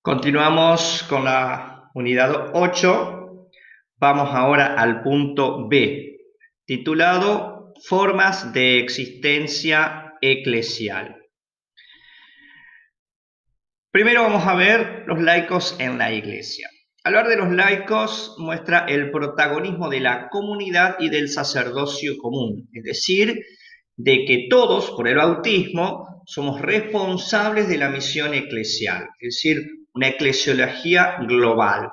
Continuamos con la unidad 8. Vamos ahora al punto B, titulado Formas de existencia eclesial. Primero vamos a ver los laicos en la Iglesia. Hablar de los laicos muestra el protagonismo de la comunidad y del sacerdocio común, es decir, de que todos, por el bautismo, somos responsables de la misión eclesial, es decir, una eclesiología global.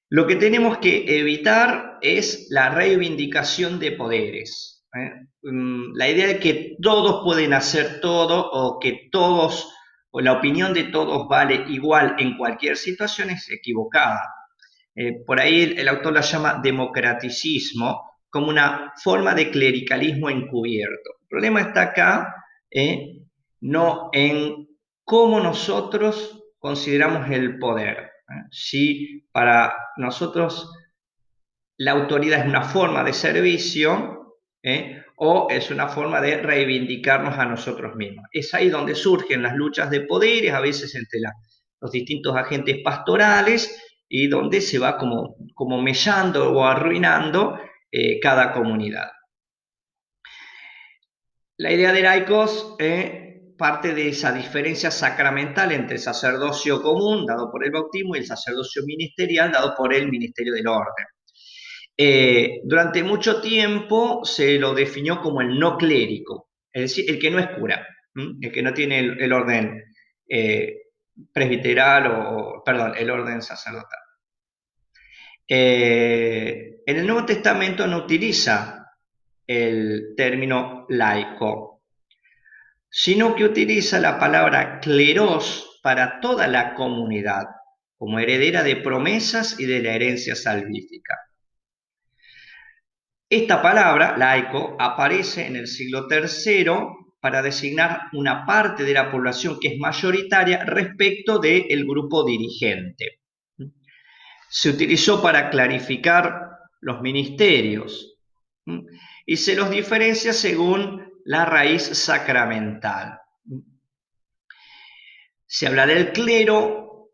Lo que tenemos que evitar es la reivindicación de poderes. La idea de que todos pueden hacer todo o que todos, o la opinión de todos vale igual en cualquier situación es equivocada. Por ahí el autor la llama democraticismo como una forma de clericalismo encubierto. El problema está acá, no en cómo nosotros consideramos el poder. Si para nosotros la autoridad es una forma de servicio, o es una forma de reivindicarnos a nosotros mismos. Es ahí donde surgen las luchas de poderes, a veces entre los distintos agentes pastorales, y donde se va como mellando o arruinando cada comunidad. La idea de laicos parte de esa diferencia sacramental entre el sacerdocio común, dado por el bautismo, y el sacerdocio ministerial, dado por el ministerio del orden. Durante mucho tiempo se lo definió como el no clérigo, es decir, el que no es cura, el que no tiene el orden presbiteral perdón, el orden sacerdotal. En el Nuevo Testamento no utiliza el término laico, sino que utiliza la palabra cleros para toda la comunidad, como heredera de promesas y de la herencia salvífica. Esta palabra, laico, aparece en el siglo III para designar una parte de la población que es mayoritaria respecto del grupo dirigente. Se utilizó para clarificar los ministerios y se los diferencia según la raíz sacramental. Se habla del clero,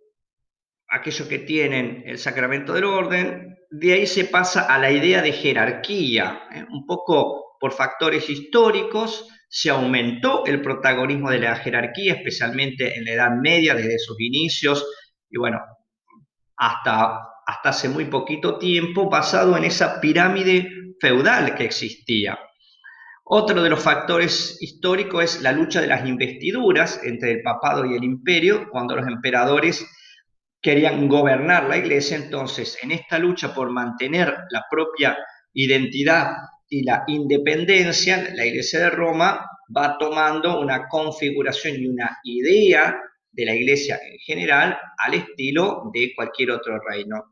aquellos que tienen el sacramento del orden. De ahí se pasa a la idea de jerarquía. Un poco por factores históricos se aumentó el protagonismo de la jerarquía, especialmente en la Edad Media, desde sus inicios, y bueno, hasta hace muy poquito tiempo, basado en esa pirámide feudal que existía. Otro de los factores históricos es la lucha de las investiduras entre el papado y el imperio, cuando los emperadores querían gobernar la iglesia. Entonces, en esta lucha por mantener la propia identidad y la independencia, la iglesia de Roma va tomando una configuración y una idea de la iglesia en general al estilo de cualquier otro reino.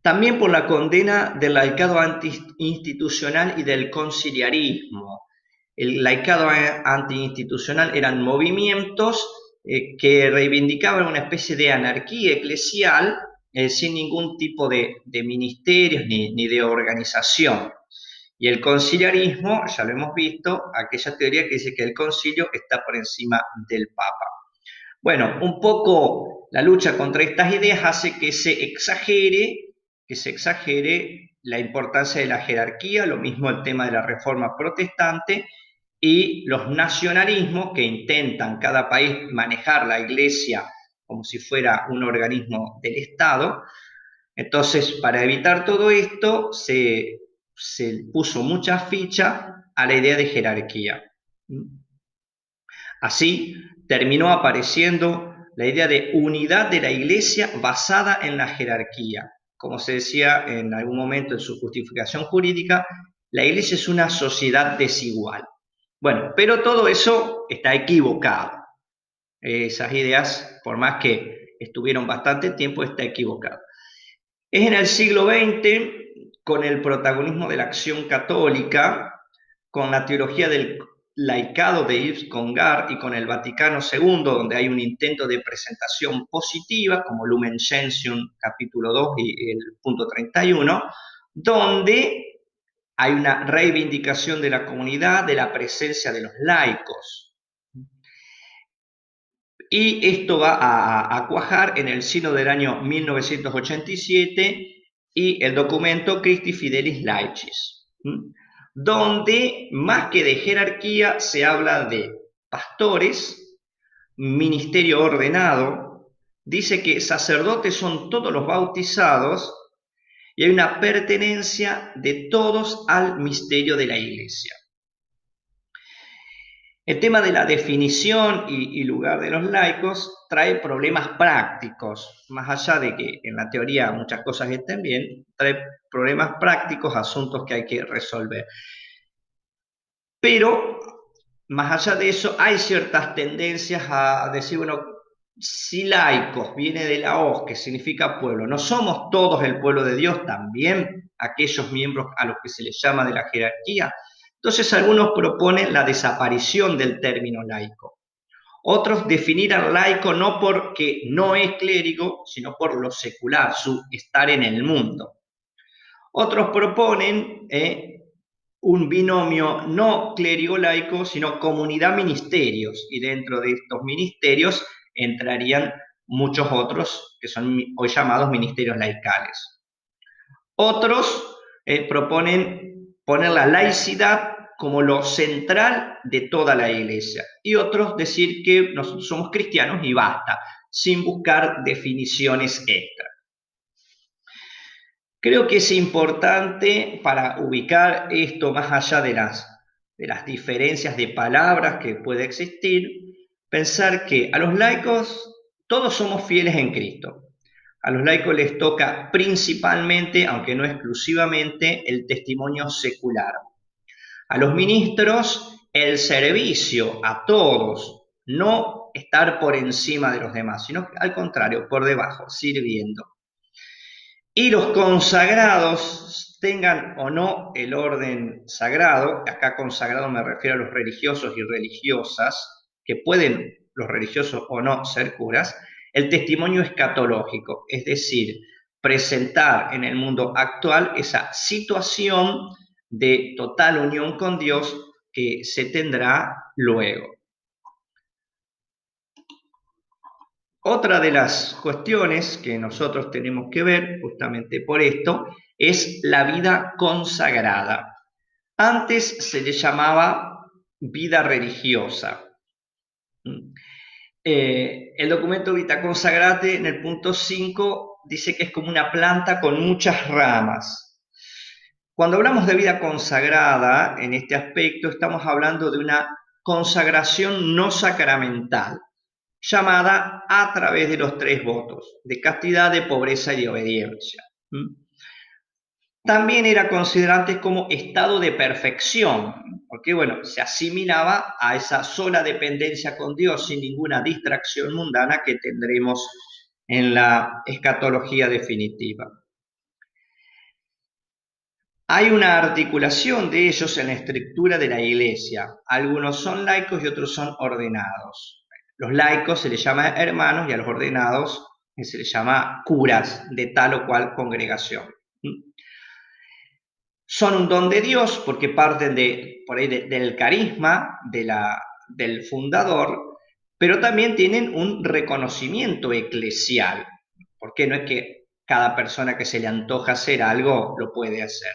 También por la condena del laicado antiinstitucional y del conciliarismo. El laicado antiinstitucional eran movimientos que reivindicaban una especie de anarquía eclesial sin ningún tipo de ministerios ni de organización. Y el conciliarismo, ya lo hemos visto, aquella teoría que dice que el concilio está por encima del Papa. Bueno, un poco la lucha contra estas ideas hace que se exagere la importancia de la jerarquía, lo mismo el tema de la reforma protestante y los nacionalismos que intentan cada país manejar la iglesia como si fuera un organismo del Estado. Entonces, para evitar todo esto, se puso mucha ficha a la idea de jerarquía. Así, terminó apareciendo la idea de unidad de la iglesia basada en la jerarquía. Como se decía en algún momento en su justificación jurídica, la iglesia es una sociedad desigual. Bueno, pero todo eso está equivocado. Esas ideas, por más que estuvieron bastante tiempo, está equivocado. Es en el siglo XX, con el protagonismo de la acción católica, con la teología del laicado de Yves Congar y con el Vaticano II, donde hay un intento de presentación positiva, como Lumen Gentium capítulo 2 y el punto 31, donde hay una reivindicación de la comunidad, de la presencia de los laicos. Y esto va a cuajar en el Sínodo del año 1987 y el documento Christi Fidelis Laicis, donde más que de jerarquía se habla de pastores, ministerio ordenado, dice que sacerdotes son todos los bautizados y hay una pertenencia de todos al misterio de la Iglesia. El tema de la definición y lugar de los laicos trae problemas prácticos, más allá de que en la teoría muchas cosas estén bien, trae problemas prácticos, asuntos que hay que resolver. Pero, más allá de eso, hay ciertas tendencias a decir, bueno, si laicos viene de la hoz, que significa pueblo, ¿no somos todos el pueblo de Dios también, aquellos miembros a los que se les llama de la jerarquía? Entonces algunos proponen la desaparición del término laico. Otros definir al laico no porque no es clérigo, sino por lo secular, su estar en el mundo. Otros proponen un binomio no clérigo-laico, sino comunidad-ministerios, y dentro de estos ministerios entrarían muchos otros que son hoy llamados ministerios laicales. Otros proponen poner la laicidad como lo central de toda la Iglesia y otros decir que nosotros somos cristianos y basta, sin buscar definiciones extras. Creo que es importante para ubicar esto más allá de las diferencias de palabras que puede existir, pensar que a los laicos todos somos fieles en Cristo. A los laicos les toca principalmente, aunque no exclusivamente, el testimonio secular. A los ministros, el servicio a todos, no estar por encima de los demás, sino al contrario, por debajo, sirviendo. Y los consagrados, tengan o no el orden sagrado, acá consagrado me refiero a los religiosos y religiosas, que pueden los religiosos o no ser curas, el testimonio escatológico, es decir, presentar en el mundo actual esa situación de total unión con Dios que se tendrá luego. Otra de las cuestiones que nosotros tenemos que ver, justamente por esto, es la vida consagrada. Antes se le llamaba vida religiosa. El documento Vita Consagrate en el punto 5 dice que es como una planta con muchas ramas. Cuando hablamos de vida consagrada, en este aspecto, estamos hablando de una consagración no sacramental, llamada a través de los 3 votos, de castidad, de pobreza y de obediencia. También era considerado antes como estado de perfección, porque bueno, se asimilaba a esa sola dependencia con Dios sin ninguna distracción mundana que tendremos en la escatología definitiva. Hay una articulación de ellos en la estructura de la Iglesia. Algunos son laicos y otros son ordenados. Los laicos se les llama hermanos y a los ordenados se les llama curas de tal o cual congregación. Son un don de Dios porque parten por ahí del carisma del fundador, pero también tienen un reconocimiento eclesial, porque no es que cada persona que se le antoja hacer algo lo puede hacer.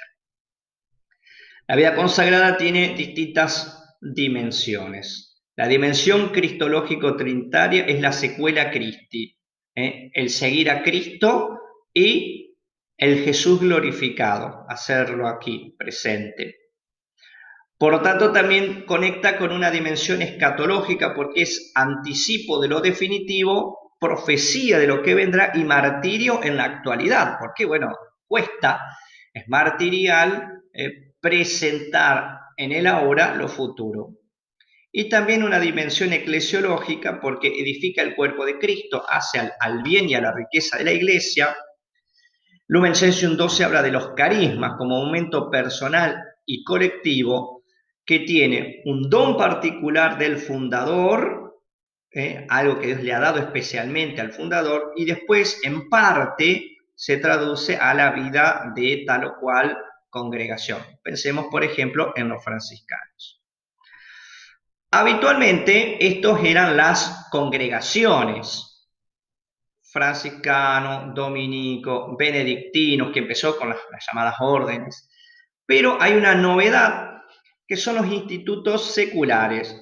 La vida consagrada tiene distintas dimensiones. La dimensión cristológico-trinitaria es la secuela Christi, el seguir a Cristo y el Jesús glorificado, hacerlo aquí presente. Por lo tanto, también conecta con una dimensión escatológica porque es anticipo de lo definitivo, profecía de lo que vendrá y martirio en la actualidad, porque bueno, cuesta, es martirial presentar en el ahora lo futuro. Y también una dimensión eclesiológica porque edifica el cuerpo de Cristo, hace al bien y a la riqueza de la Iglesia. Lumen Gentium 12 habla de los carismas como momento personal y colectivo que tiene un don particular del fundador, algo que Dios le ha dado especialmente al fundador, y después en parte se traduce a la vida de tal o cual congregación. Pensemos, por ejemplo, en los franciscanos. Habitualmente estos eran las congregaciones, franciscano, dominico, benedictinos, que empezó con las llamadas órdenes. Pero hay una novedad, que son los institutos seculares,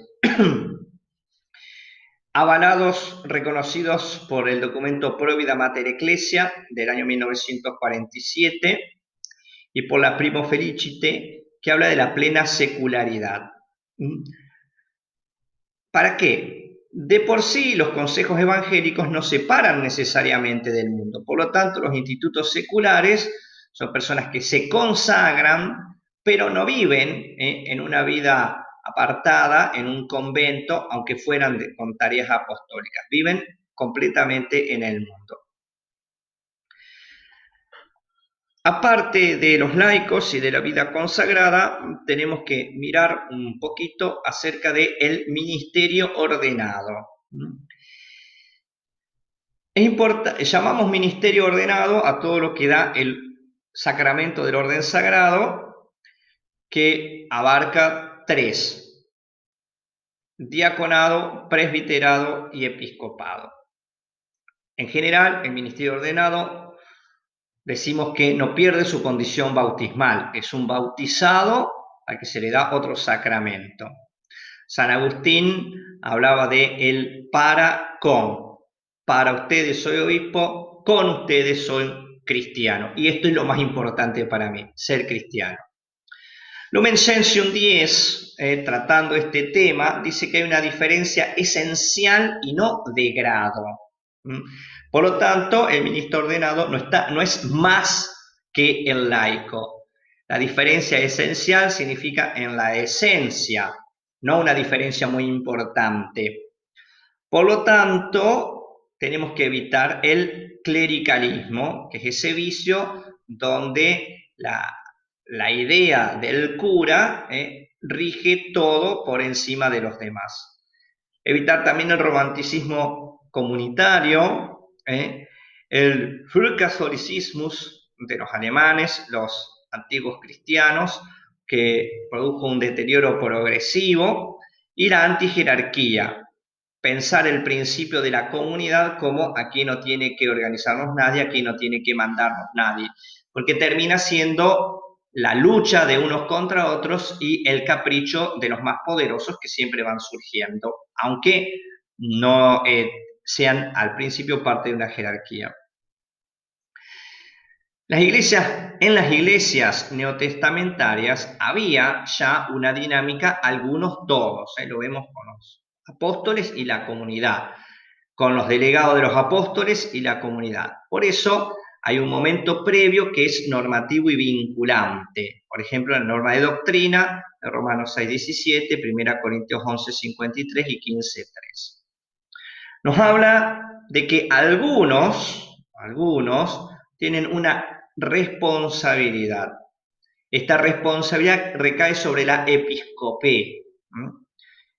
avalados, reconocidos por el documento Provida Mater Ecclesia del año 1947 y por la Primo Felicite, que habla de la plena secularidad. ¿Para qué? De por sí los consejos evangélicos no separan necesariamente del mundo. Por lo tanto, los institutos seculares son personas que se consagran, pero no viven en una vida apartada, en un convento, aunque fueran con tareas apostólicas. Viven completamente en el mundo. Aparte de los laicos y de la vida consagrada, tenemos que mirar un poquito acerca del ministerio ordenado. Llamamos ministerio ordenado a todo lo que da el sacramento del orden sagrado, que abarca tres: diaconado, presbiterado y episcopado. En general, el ministerio ordenado decimos que no pierde su condición bautismal, es un bautizado al que se le da otro sacramento. San Agustín hablaba de el con. Para ustedes soy obispo, con ustedes soy cristiano. Y esto es lo más importante para mí, ser cristiano. Lumen Gentium 10, tratando este tema, dice que hay una diferencia esencial y no de grado. Por lo tanto, el ministro ordenado no es más que el laico. La diferencia esencial significa en la esencia, no una diferencia muy importante. Por lo tanto, tenemos que evitar el clericalismo, que es ese vicio donde la idea del cura rige todo por encima de los demás. Evitar también el romanticismo comunitario, el Frühkatholicismus de los alemanes, los antiguos cristianos, que produjo un deterioro progresivo, y la antijerarquía. Pensar el principio de la comunidad como aquí no tiene que organizarnos nadie, aquí no tiene que mandarnos nadie, porque termina siendo la lucha de unos contra otros y el capricho de los más poderosos que siempre van surgiendo, aunque no sean al principio parte de una jerarquía. En las iglesias neotestamentarias había ya una dinámica, algunos todos, lo vemos con los apóstoles y la comunidad, con los delegados de los apóstoles y la comunidad. Por eso hay un momento previo que es normativo y vinculante. Por ejemplo, la norma de doctrina de Romanos 6:17, 1 Corintios 11:53 y 15:3. Nos habla de que algunos tienen una responsabilidad. Esta responsabilidad recae sobre la episcopé.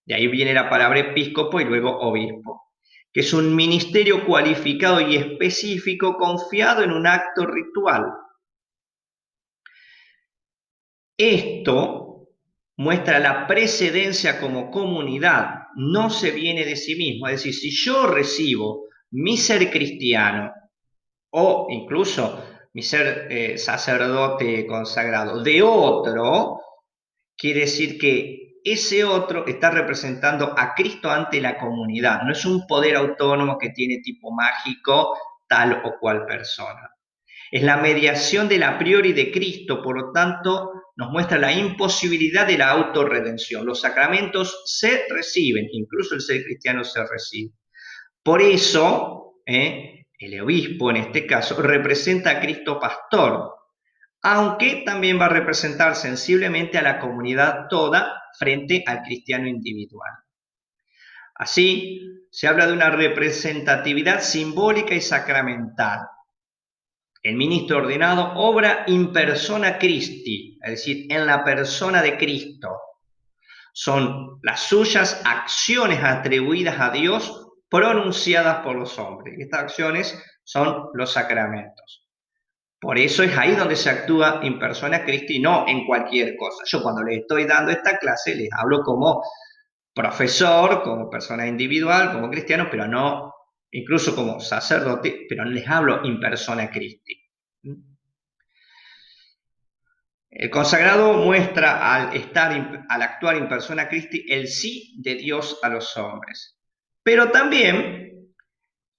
De ahí viene la palabra episcopo y luego obispo, que es un ministerio cualificado y específico confiado en un acto ritual. Esto muestra la precedencia como comunidad, no se viene de sí mismo. Es decir, si yo recibo mi ser cristiano o incluso mi ser sacerdote consagrado de otro, quiere decir que ese otro está representando a Cristo ante la comunidad. No es un poder autónomo que tiene tipo mágico tal o cual persona. Es la mediación del a priori de Cristo, por lo tanto, nos muestra la imposibilidad de la autorredención. Los sacramentos se reciben, incluso el ser cristiano se recibe. Por eso, el obispo en este caso representa a Cristo pastor, aunque también va a representar sensiblemente a la comunidad toda frente al cristiano individual. Así, se habla de una representatividad simbólica y sacramental. El ministro ordenado obra in persona Christi, es decir, en la persona de Cristo. Son las suyas acciones atribuidas a Dios pronunciadas por los hombres. Estas acciones son los sacramentos. Por eso es ahí donde se actúa in persona Christi, no en cualquier cosa. Yo cuando les estoy dando esta clase les hablo como profesor, como persona individual, como cristiano, pero no, incluso como sacerdote, pero no les hablo in persona Christi. El consagrado muestra al actuar in persona Christi el sí de Dios a los hombres, pero también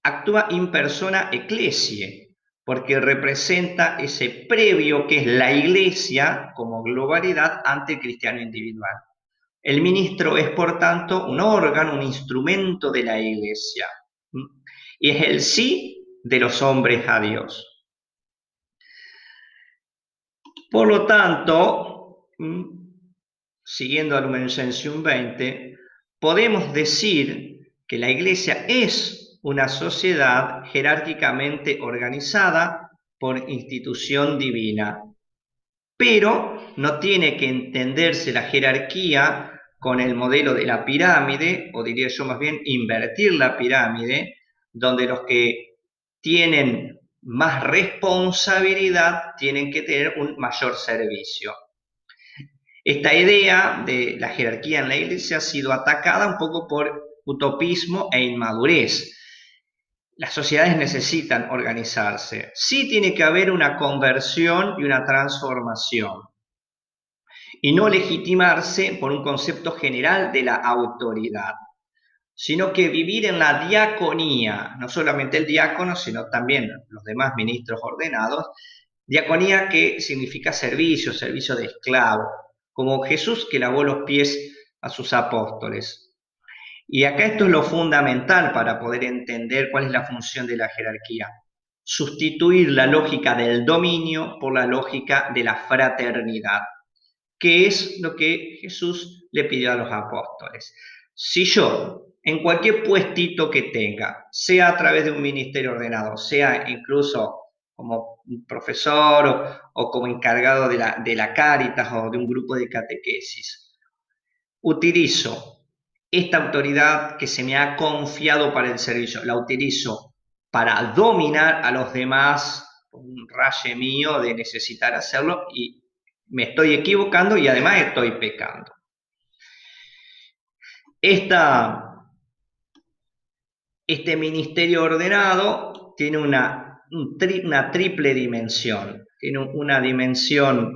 actúa in persona ecclesiae, porque representa ese previo que es la iglesia como globalidad ante el cristiano individual. El ministro es, por tanto, un órgano, un instrumento de la iglesia, y es el sí de los hombres a Dios. Por lo tanto, siguiendo a Lumen Gentium 20, podemos decir que la Iglesia es una sociedad jerárquicamente organizada por institución divina, pero no tiene que entenderse la jerarquía con el modelo de la pirámide, o diría yo más bien invertir la pirámide, donde los que tienen más responsabilidad tienen que tener un mayor servicio. Esta idea de la jerarquía en la iglesia ha sido atacada un poco por utopismo e inmadurez. Las sociedades necesitan organizarse. Sí tiene que haber una conversión y una transformación, y no legitimarse por un concepto general de la autoridad, sino que vivir en la diaconía, no solamente el diácono, sino también los demás ministros ordenados, diaconía que significa servicio, servicio de esclavo, como Jesús que lavó los pies a sus apóstoles. Y acá esto es lo fundamental para poder entender cuál es la función de la jerarquía. Sustituir la lógica del dominio por la lógica de la fraternidad, que es lo que Jesús le pidió a los apóstoles. Si yo, en cualquier puestito que tenga, sea a través de un ministerio ordenado, sea incluso como profesor o como encargado de la Cáritas o de un grupo de catequesis, utilizo esta autoridad que se me ha confiado para el servicio, la utilizo para dominar a los demás, un raye mío de necesitar hacerlo, y me estoy equivocando y además estoy pecando. Este ministerio ordenado tiene una triple dimensión. Tiene una dimensión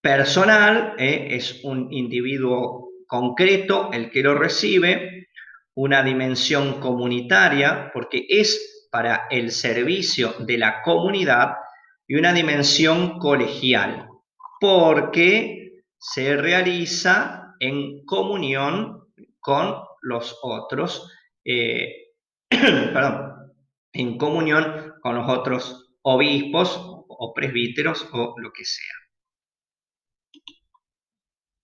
personal, es un individuo concreto el que lo recibe, una dimensión comunitaria, porque es para el servicio de la comunidad, y una dimensión colegial, porque se realiza en comunión con los otros, perdón, en comunión con los otros obispos o presbíteros o lo que sea.